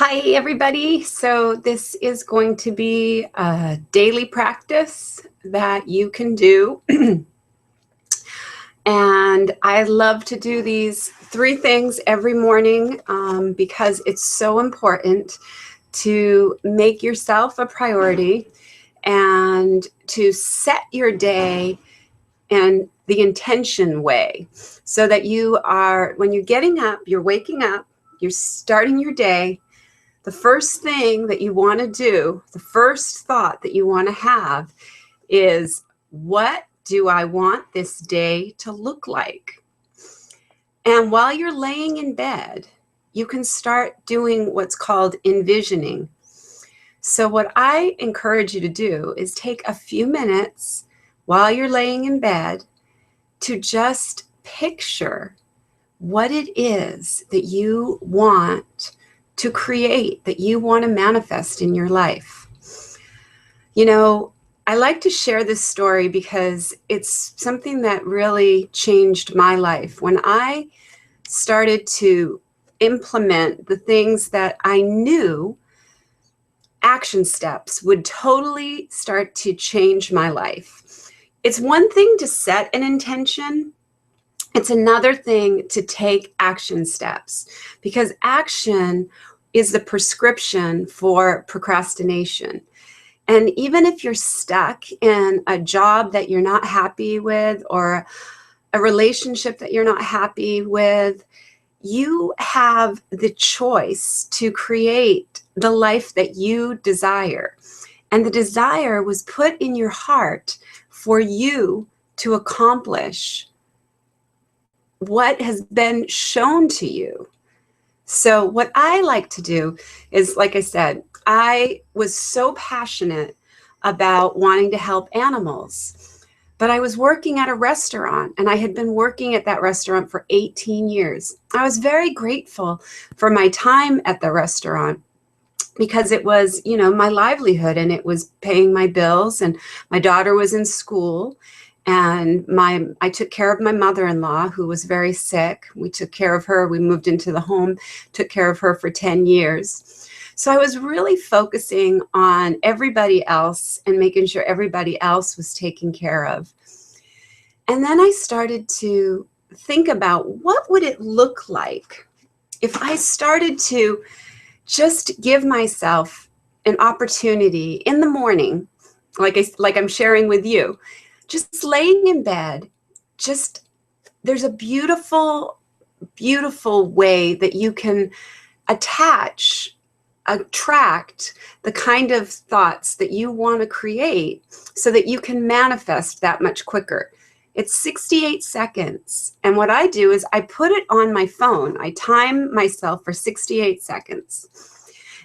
Hi, everybody. So this is going to be a daily practice that you can do. And I love to do these 3 things every morning because it's so important to make yourself a priority and to set your day in the intention way so that you are, when you're getting up, you're waking up, you're starting your day. The first thing that you want to do, the first thought that you want to have is, what do I want this day to look like? And while you're laying in bed, you can start doing what's called envisioning. So what I encourage you to do is take a few minutes while you're laying in bed to just picture what it is that you want to create, that you want to manifest in your life. You know, I like to share this story because it's something that really changed my life. When I started to implement the things that I knew action steps would totally start to change my life. It's one thing to set an intention. It's another thing to take action steps, because action is the prescription for procrastination. And even if you're stuck in a job that you're not happy with or a relationship that you're not happy with, you have the choice to create the life that you desire. And the desire was put in your heart for you to accomplish what has been shown to you. So what I like to do is, like I said, I was so passionate about wanting to help animals, but I was working at a restaurant, and I had been working at that restaurant for 18 years. I was very grateful for my time at the restaurant because it was, my livelihood, and it was paying my bills, and my daughter was in school. And I took care of my mother-in-law, who was very sick. We took care of her. We moved into the home, took care of her for 10 years. So I was really focusing on everybody else and making sure everybody else was taken care of. And then I started to think about, what would it look like if I started to just give myself an opportunity in the morning, like I'm sharing with you, just laying in bed. There's a beautiful, beautiful way that you can attract the kind of thoughts that you want to create so that you can manifest that much quicker. It's 68 seconds. And what I do is I put it on my phone. I time myself for 68 seconds.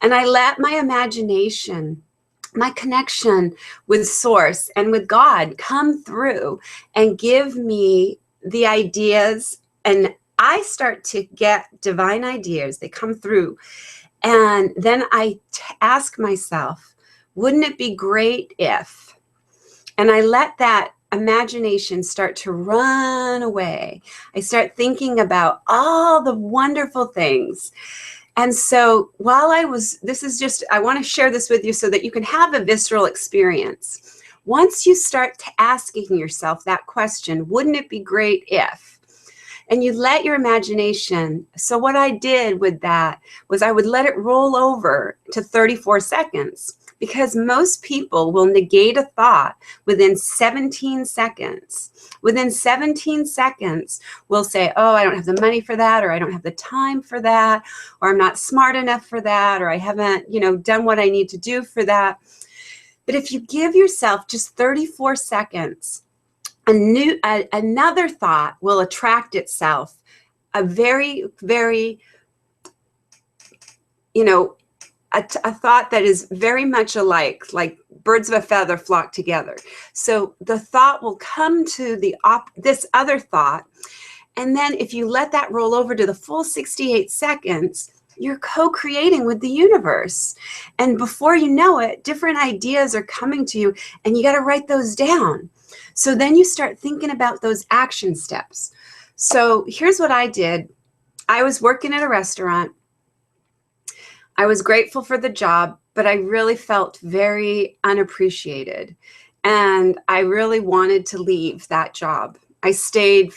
And I let my imagination, my connection with Source and with God come through and give me the ideas. And I start to get divine ideas. They come through. And then I ask myself, wouldn't it be great if? And I let that imagination start to run away. I start thinking about all the wonderful things. And so while I want to share this with you so that you can have a visceral experience. Once you start asking yourself that question, wouldn't it be great if? And you let your imagination, so what I did with that was I would let it roll over to 34 seconds, because most people will negate a thought within 17 seconds. Within 17 seconds, we'll say, oh, I don't have the money for that, or I don't have the time for that, or I'm not smart enough for that, or I haven't, done what I need to do for that. But if you give yourself just 34 seconds, another thought will attract itself. A very, very, a thought that is very much alike, like birds of a feather flock together. So the thought will come to this other thought. And then if you let that roll over to the full 68 seconds, you're co-creating with the universe. And before you know it, different ideas are coming to you, and you got to write those down. So then you start thinking about those action steps. So here's what I did. I was working at a restaurant. I was grateful for the job, but I really felt very unappreciated. And I really wanted to leave that job. I stayed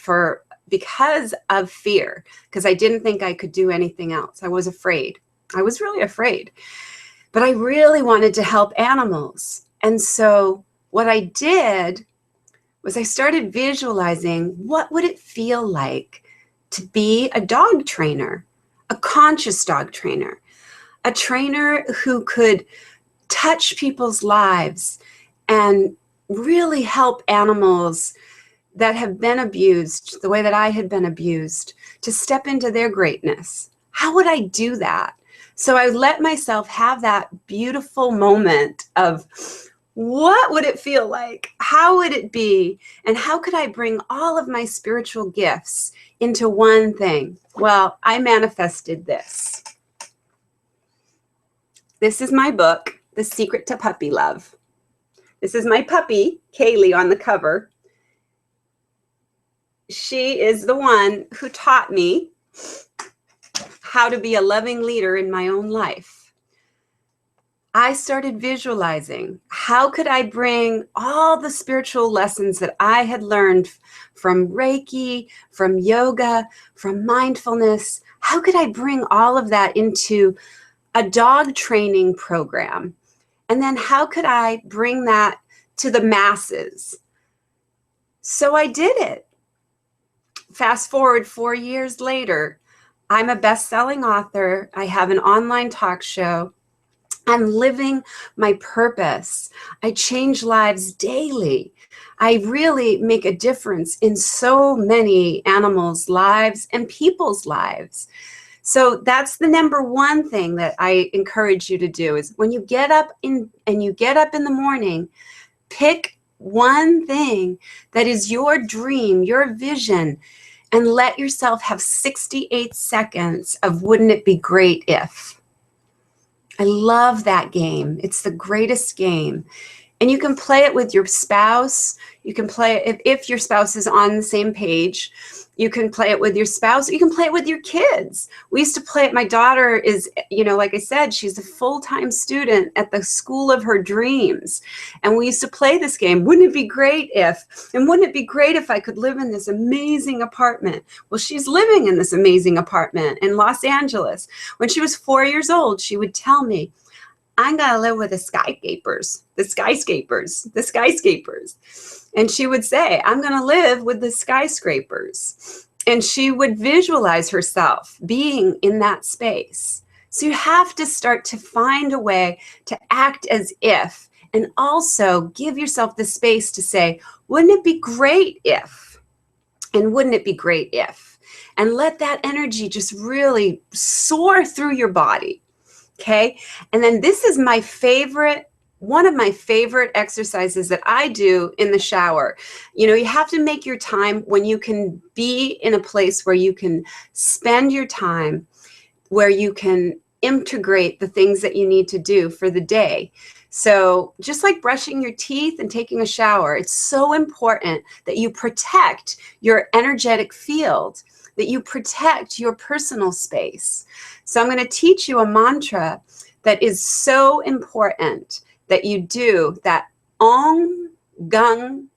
because of fear, because I didn't think I could do anything else. I was afraid. I was really afraid. But I really wanted to help animals. And so what I did was I started visualizing what would it feel like to be a dog trainer, a conscious dog trainer, a trainer who could touch people's lives and really help animals that have been abused the way that I had been abused to step into their greatness. How would I do that? So I let myself have that beautiful moment of what would it feel like? How would it be? And how could I bring all of my spiritual gifts into one thing? Well, I manifested this. This is my book, The Secret to Puppy Love. This is my puppy, Kaylee, on the cover. She is the one who taught me how to be a loving leader in my own life. I started visualizing, how could I bring all the spiritual lessons that I had learned from Reiki, from yoga, from mindfulness, how could I bring all of that into a dog training program? And then how could I bring that to the masses? So I did it. Fast forward 4 years later, I'm a best-selling author. I have an online talk show. I'm living my purpose. I change lives daily. I really make a difference in so many animals' lives and people's lives. So that's the number one thing that I encourage you to do is when you get up in the morning, pick one thing that is your dream, your vision, and let yourself have 68 seconds of wouldn't it be great if. I love that game. It's the greatest game. And you can play it with your spouse. You can play it if your spouse is on the same page. You can play it with your spouse. You can play it with your kids. We used to play it. My daughter is, like I said, she's a full-time student at the school of her dreams. And we used to play this game. Wouldn't it be great if? And wouldn't it be great if I could live in this amazing apartment? Well, she's living in this amazing apartment in Los Angeles. When she was 4 years old, she would tell me, I'm going to live with the skyscrapers. And she would say, I'm going to live with the skyscrapers. And she would visualize herself being in that space. So you have to start to find a way to act as if, and also give yourself the space to say, wouldn't it be great if? And wouldn't it be great if? And let that energy just really soar through your body. Okay. And then this is one of my favorite exercises that I do in the shower. You have to make your time when you can be in a place where you can spend your time, where you can integrate the things that you need to do for the day. So just like brushing your teeth and taking a shower, it's so important that you protect your energetic field, that you protect your personal space. So I'm going to teach you a mantra that is so important that you do, that Om Gung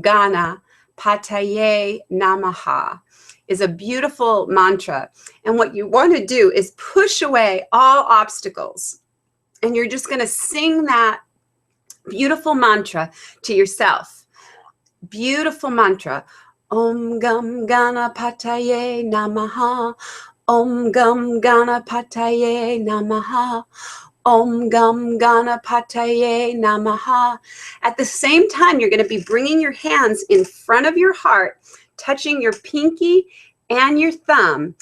Gana Pataye Namaha is a beautiful mantra. And what you want to do is push away all obstacles. And you're just going to sing that beautiful mantra to yourself. Beautiful mantra. Om Gum Gana Pataye Namaha. Om Gum Gana Pataye Namaha. Om Gum Gana Pataye Namaha. At the same time, you're going to be bringing your hands in front of your heart, touching your pinky and your thumb,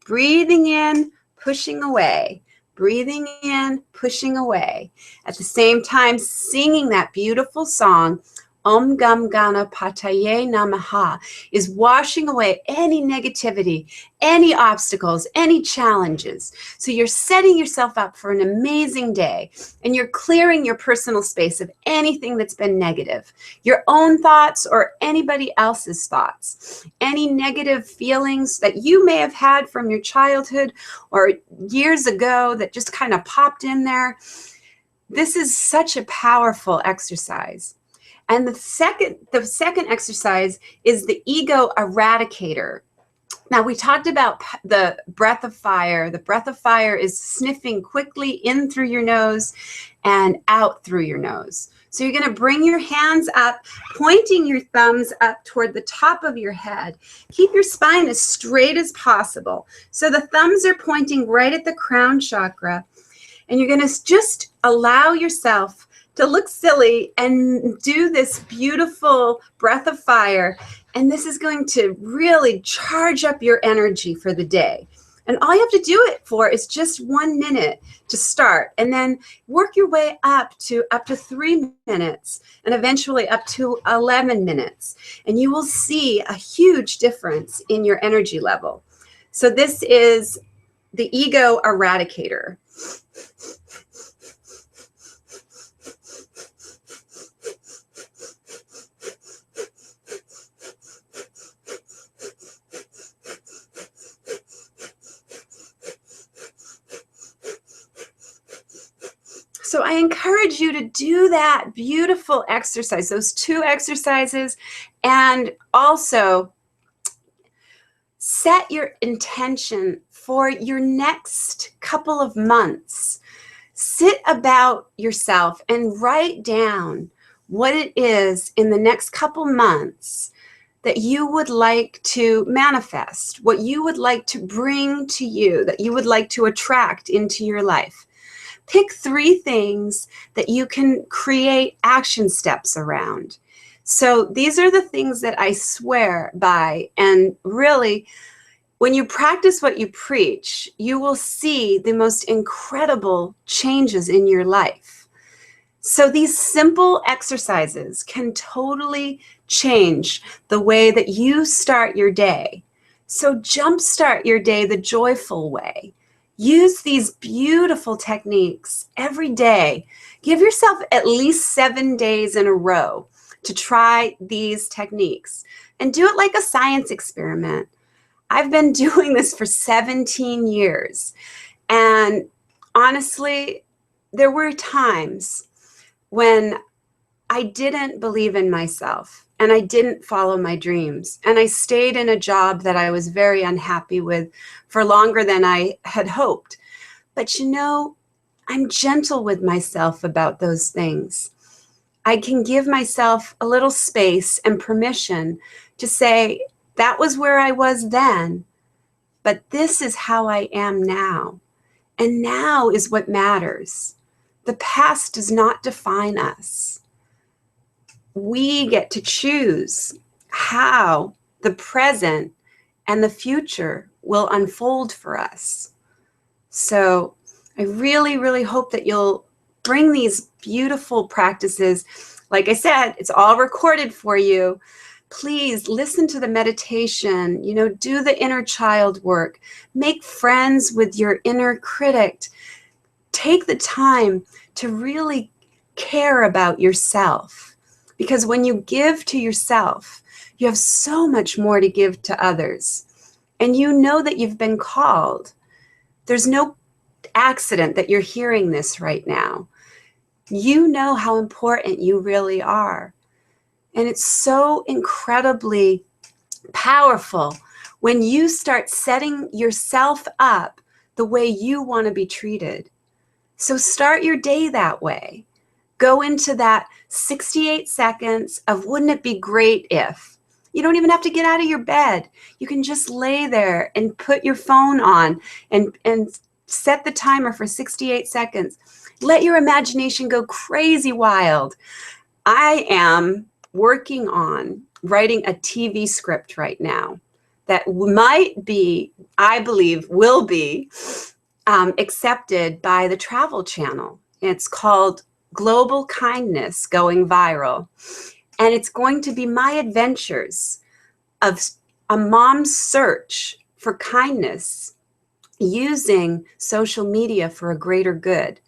breathing in, pushing away, breathing in, pushing away. At the same time, singing that beautiful song, Om Gam Ganapataye Namaha is washing away any negativity, any obstacles, any challenges. So you're setting yourself up for an amazing day, and you're clearing your personal space of anything that's been negative, your own thoughts or anybody else's thoughts, any negative feelings that you may have had from your childhood or years ago that just kind of popped in there. This is such a powerful exercise. And the second exercise is the ego eradicator. Now, we talked about the breath of fire. The breath of fire is sniffing quickly in through your nose and out through your nose. So you're going to bring your hands up, pointing your thumbs up toward the top of your head. Keep your spine as straight as possible. So the thumbs are pointing right at the crown chakra. And you're going to just allow yourself to look silly and do this beautiful breath of fire. And this is going to really charge up your energy for the day. And all you have to do it for is just 1 minute to start, and then work your way up to 3 minutes, and eventually up to 11 minutes. And you will see a huge difference in your energy level. So this is the ego eradicator. So I encourage you to do that beautiful exercise, those 2 exercises, and also set your intention for your next couple of months. Sit about yourself and write down what it is in the next couple months that you would like to manifest, what you would like to bring to you, that you would like to attract into your life. Pick 3 things that you can create action steps around. So these are the things that I swear by, and really, when you practice what you preach, you will see the most incredible changes in your life. So these simple exercises can totally change the way that you start your day. So jumpstart your day the joyful way. Use these beautiful techniques every day. Give yourself at least 7 days in a row to try these techniques, and do it like a science experiment. I've been doing this for 17 years. And honestly, there were times when I didn't believe in myself and I didn't follow my dreams. And I stayed in a job that I was very unhappy with for longer than I had hoped. But you know, I'm gentle with myself about those things. I can give myself a little space and permission to say, that was where I was then, but this is how I am now. And now is what matters. The past does not define us. We get to choose how the present and the future will unfold for us. So I really, really hope that you'll bring these beautiful practices. Like I said, it's all recorded for you. Please listen to the meditation, do the inner child work, make friends with your inner critic. Take the time to really care about yourself, because when you give to yourself, you have so much more to give to others. And you know that you've been called. There's no accident that you're hearing this right now. You know how important you really are. And it's so incredibly powerful when you start setting yourself up the way you want to be treated. So start your day that way. Go into that 68 seconds of wouldn't it be great if. You don't even have to get out of your bed. You can just lay there and put your phone on and set the timer for 68 seconds. Let your imagination go crazy wild. I am working on writing a TV script right now that might be, I believe, will be accepted by the Travel Channel. It's called Global Kindness Going Viral. And it's going to be my adventures of a mom's search for kindness using social media for a greater good.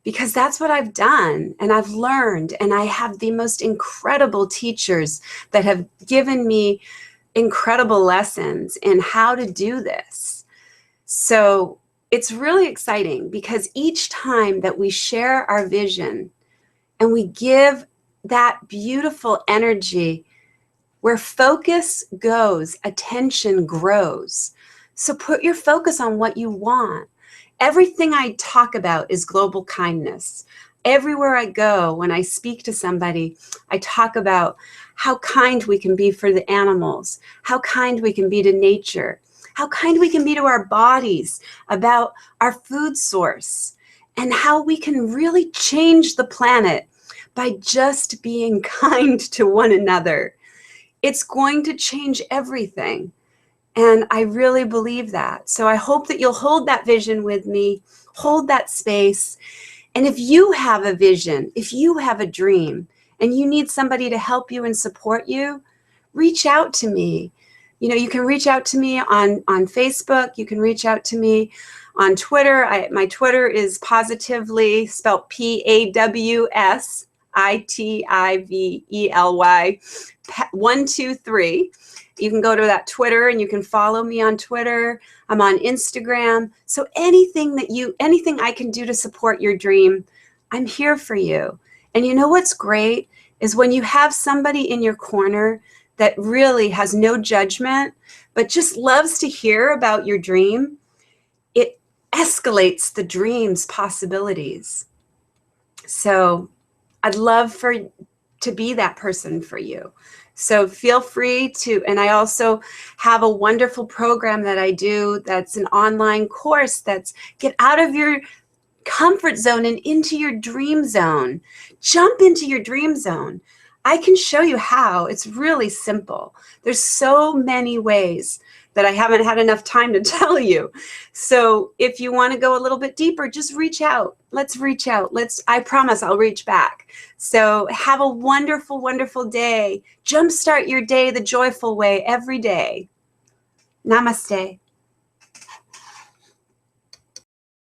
Because that's what I've done, and I've learned, and I have the most incredible teachers that have given me incredible lessons in how to do this. So it's really exciting because each time that we share our vision and we give that beautiful energy, where focus goes, attention grows. So put your focus on what you want. Everything I talk about is global kindness. Everywhere I go, when I speak to somebody, I talk about how kind we can be for the animals, how kind we can be to nature, how kind we can be to our bodies, about our food source, and how we can really change the planet by just being kind to one another. It's going to change everything. And I really believe that. So I hope that you'll hold that vision with me, hold that space. And if you have a vision, if you have a dream, and you need somebody to help you and support you, reach out to me. You know, you can reach out to me on Facebook. You can reach out to me on Twitter. My Twitter is positively, spelled PAWSITIVELY 123. You can go to that Twitter and you can follow me on Twitter. I'm on Instagram. So anything I can do to support your dream, I'm here for you. And you know what's great is when you have somebody in your corner that really has no judgment, but just loves to hear about your dream, it escalates the dream's possibilities. So I'd love to be that person for you. So feel free to, and I also have a wonderful program that I do that's an online course that's get out of your comfort zone and into your dream zone. Jump into your dream zone. I can show you how. It's really simple. There's so many ways that I haven't had enough time to tell you. So if you want to go a little bit deeper, just reach out. Let's reach out. I promise I'll reach back. So have a wonderful, wonderful day. Jumpstart your day the joyful way every day. Namaste.